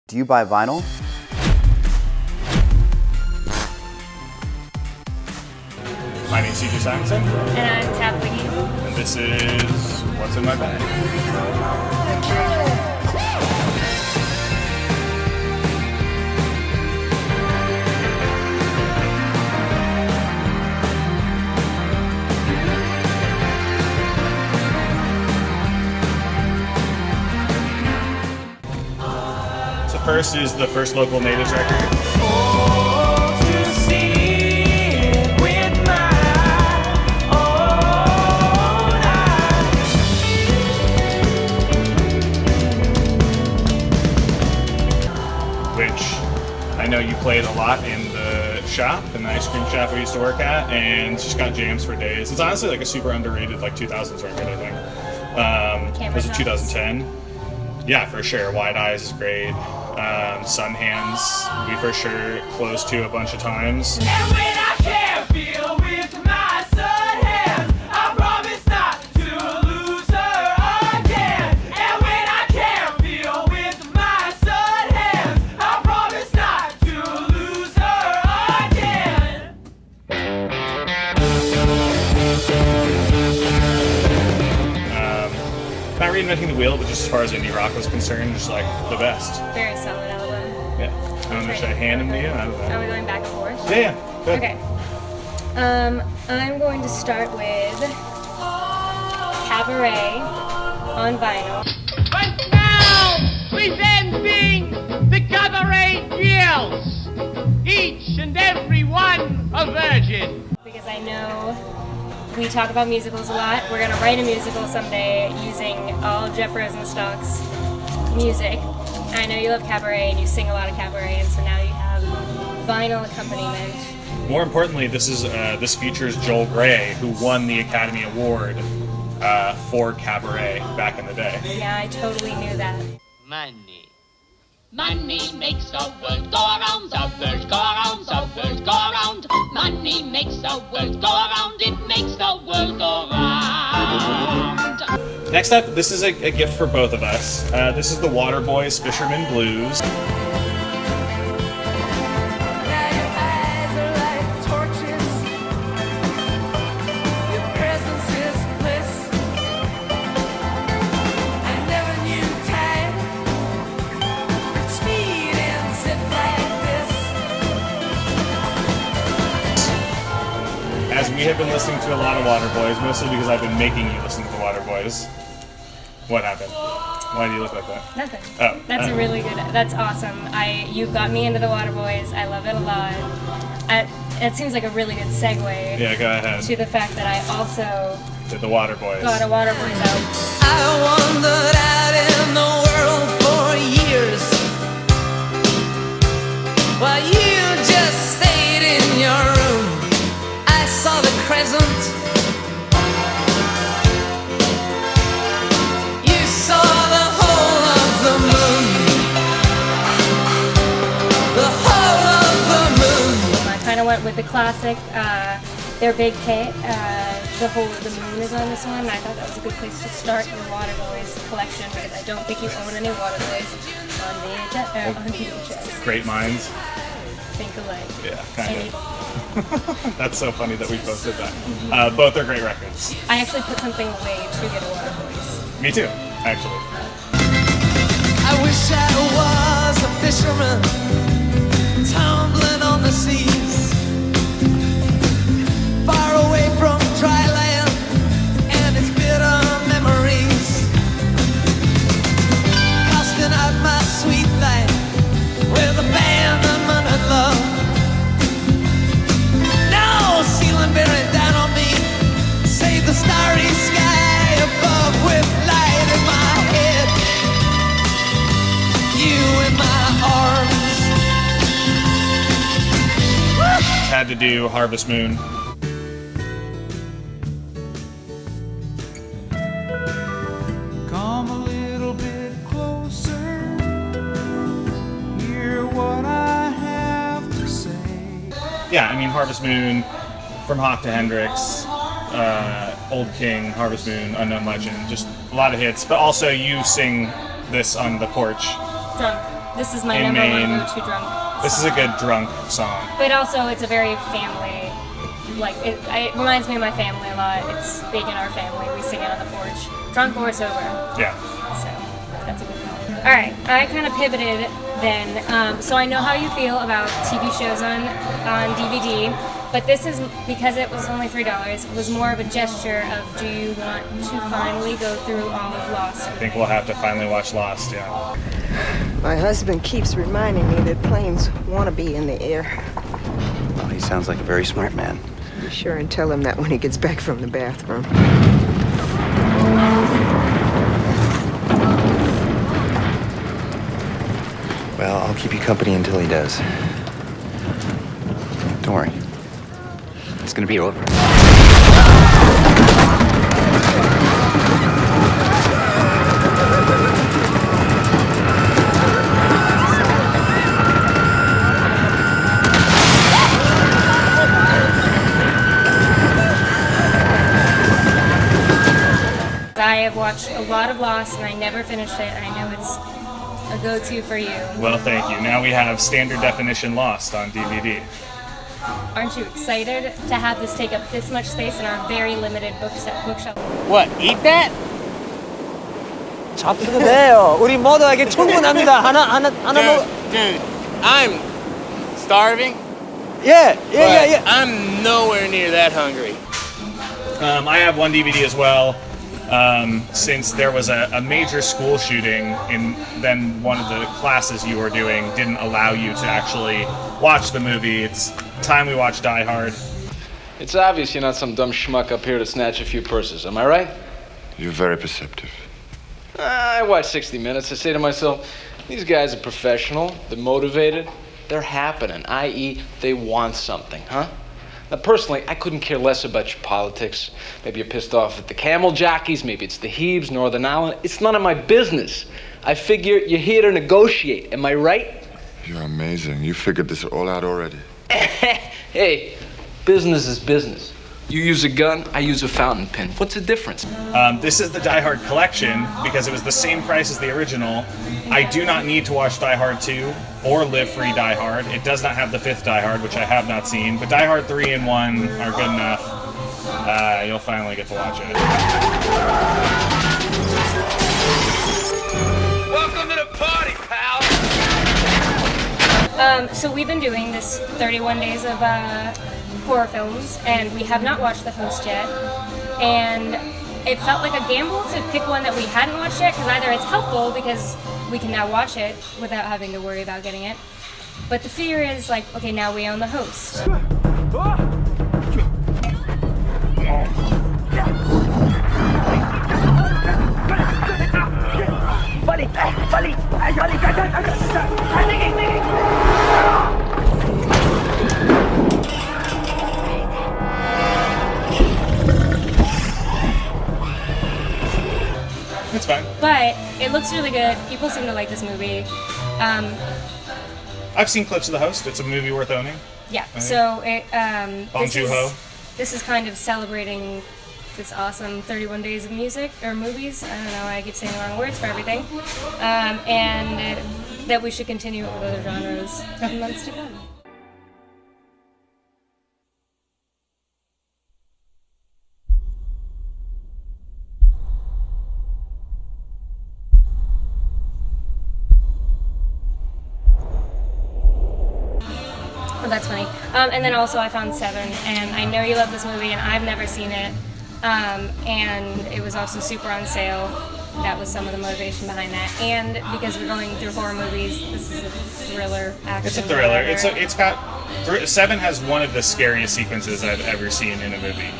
Do you buy vinyl? My name's Simonson. And I'm Tapley. And this is What's in My Bag. So first is the first local natives record. I know you played a lot in the shop, in the ice cream shop we used to work at, and just got jams for days. It's honestly like a super underrated like 2000s record, I think. Was it 2010? Yeah, for sure. Wide Eyes is great. Sun Hands, we for sure closed to a bunch of times. And when I can't feel with my sun hands, I promise not to lose her again. And when I can't feel with my sun hands, I promise not to lose her again. Not reinventing the wheel, but just as far as indie rock was concerned, just like the best. Very solid album. Yeah. I don't know, should I hand them to you? I don't know. Are we going back and forth? Yeah. Good. Okay. I'm going to start with Cabaret on vinyl. But now, presenting the Cabaret Girls, each and every one a virgin. Because I know we talk about musicals a lot. We're going to write a musical someday using all Jeff Rosenstock's music. And I know you love cabaret and you sing a lot of cabaret, and so now you have vinyl accompaniment. More importantly, this features Joel Grey, who won the Academy Award for Cabaret back in the day. Yeah, I totally knew that. Money. Money makes the world go around, the world go around, the world go around. Money makes the world go around, it makes the world go round. Next up, this is a gift for both of us. This is the Waterboys Fisherman Blues. As we have been listening to a lot of Waterboys, mostly because I've been making you listen to the Waterboys. What happened? Why do you look like that? Nothing. Oh. That's a really good, that's awesome. You got me into the Waterboys. I love it a lot. It seems like a really good segue Yeah, go ahead. to the fact that I also To the Waterboys. got a Waterboys out. I wandered out in the world for years, while you just stayed in your room. I saw the crescent, you saw the whole of the moon, the whole of the moon. I kind of went with the classic, their big hit, The Whole of the Moon is on this one, and I thought that was a good place to start your Waterboys collection, because I don't think you own any Waterboys on VHS. Great minds. Think alike. Yeah, kind And of. That's so funny that we posted that. Both are great records. I actually put something away to get a Waterboys. Me too, actually. I wish I was a fisherman, tumbling on the seas, far away from dry land and its bitter memories, casting out my sweet life with abandonment and love. No ceiling bearing down on me, save the starry sky above with light in my head, you in my arms. Had to do Harvest Moon. Come a little bit closer, hear what I have to say. Yeah, I mean Harvest Moon, From Hawk to Hendrix, Old King, Harvest Moon, Unknown Legend, just a lot of hits. But also you sing this on the porch. Drunk. This is my in number Maine. one go-to drunk. This is a good drunk song. But also, it's a very family. Like it reminds me of my family a lot. It's big in our family. We sing it on the porch, drunk or sober. Yeah. So that's a good one. All right, I kind of pivoted then. So I know how you feel about TV shows on DVD, but this is because it was only $3. It was more of a gesture of, do you want to finally go through all of Lost? I think we'll have to finally watch Lost. Yeah. My husband keeps reminding me that planes want to be in the air. Well, he sounds like a very smart man. Be sure and tell him that when he gets back from the bathroom. Well, I'll keep you company until he does. Don't worry. It's gonna be over. I have watched a lot of Lost and I never finished it. I know it's a go-to for you. Well, thank you. Now we have standard definition Lost on DVD. Aren't you excited to have this take up this much space in our very limited bookshelf? What, eat that? 잡수세요. 우리 모두에게 충분합니다. 하나 먹. Dude, I'm starving. 예. but I'm nowhere near that hungry. I have one DVD as well. Since there was a major school shooting, and then one of the classes you were doing didn't allow you to actually watch the movie, it's time we watch Die Hard. It's obvious you're not some dumb schmuck up here to snatch a few purses, am I right? You're very perceptive. I watch 60 Minutes. I say to myself, these guys are professional, they're motivated, they're happening, i.e., they want something, huh? Now, personally, I couldn't care less about your politics. Maybe you're pissed off at the camel jockeys, maybe it's the Hebes, Northern Ireland. It's none of my business. I figure you're here to negotiate, am I right? You're amazing. You figured this all out already. Hey, business is business. You use a gun, I use a fountain pen. What's the difference? This is the Die Hard collection because it was the same price as the original. I do not need to watch Die Hard 2 or Live Free Die Hard. It does not have the fifth Die Hard, which I have not seen, but Die Hard 3 and 1 are good enough. You'll finally get to watch it. Welcome to the party, pal. So we've been doing this 31 days of horror films, and we have not watched The Host yet. And it felt like a gamble to pick one that we hadn't watched yet, because either it's helpful because we can now watch it without having to worry about getting it. But the fear is like, okay, now we own The Host. It's fine. But it looks really good. People seem to like this movie. I've seen clips of The Host. It's a movie worth owning. Yeah. So it. Bong Joon-ho. This is kind of celebrating this awesome 31 days of music or movies. I don't know. I keep saying the wrong words for everything. And that we should continue it with other genres in months to come. Oh, that's funny. And then also I found Seven, and I know you love this movie, and I've never seen it. And it was also super on sale. That was some of the motivation behind that. And because we're going through horror movies, this is a thriller action. It's a thriller. whatever. It's got Seven has one of the scariest sequences I've ever seen in a movie.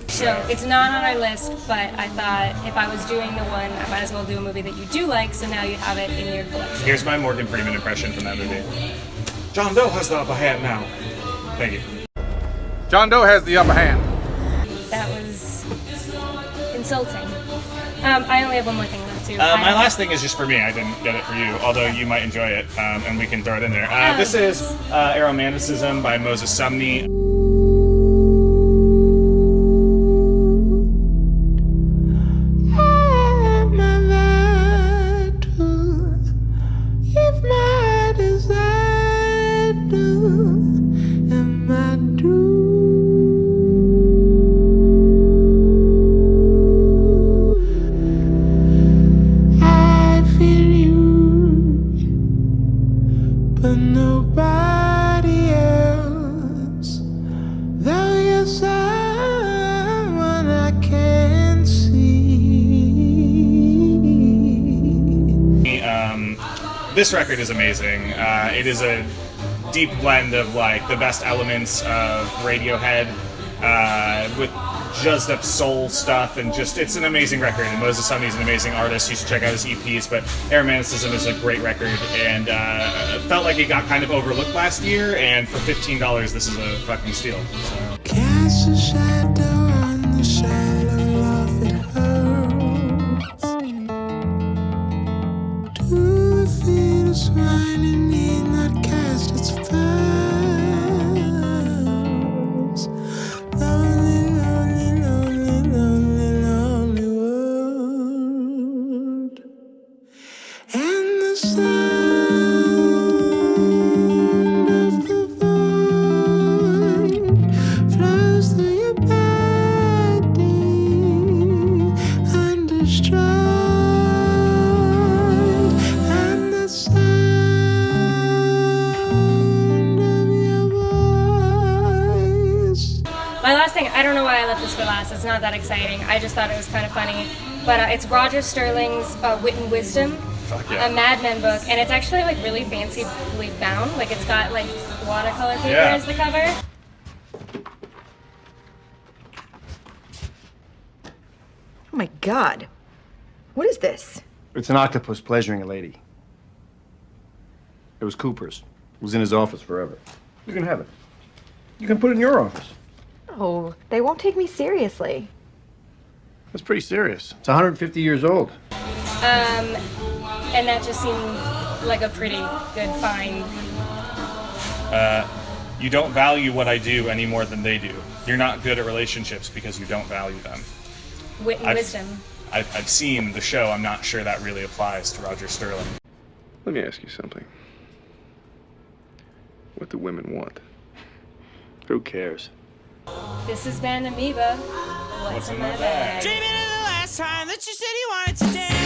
So it's not on our list, but I thought if I was doing the one, I might as well do a movie that you do like, so now you have it in your collection. Here's my Morgan Freeman impression from that movie. John Doe has the upper hand now. Thank you. John Doe has the upper hand. That was insulting. I only have one more thing left too. My last thing is just for me. I didn't get it for you, although you might enjoy it, and we can throw it in there. This is Aromanticism by Moses Sumney. But nobody else, though you're someone I can see. This record is amazing. It is a deep blend of like the best elements of Radiohead with jazzed up soul stuff, and just it's an amazing record. And Moses Sumney is an amazing artist. You should check out his EPs. But Aromanticism is a great record, and felt like it got kind of overlooked last year. And for $15, this is a fucking steal. So. Cast a shadow on the shallow love it hurts. 2 feet of swine need not cast its spells. Lonely, lonely, lonely, lonely, lonely world. And the sound of the void flows through your body, undestroyed. And the sound of your voice. My last thing, I don't know why I left this for last. It's not that exciting. I just thought it was kind of funny. But it's Roger Sterling's Wit and Wisdom, Fuck yeah. a Mad Men book, and it's actually like really fancy bound. Like it's got like watercolor paper Yeah. as the cover. Oh my God. What is this? It's an octopus pleasuring a lady. It was Cooper's. It was in his office forever. You can have it. You can put it in your office. Oh, they won't take me seriously. That's pretty serious. It's 150 years old. And that just seemed like a pretty good find. You don't value what I do any more than they do. You're not good at relationships because you don't value them. Wit and Wisdom. I've seen the show. I'm not sure that really applies to Roger Sterling. Let me ask you something. What do women want? Who cares? This has been Amoeba. What's in my bag? Dreaming of the last time that you said you wanted to dance.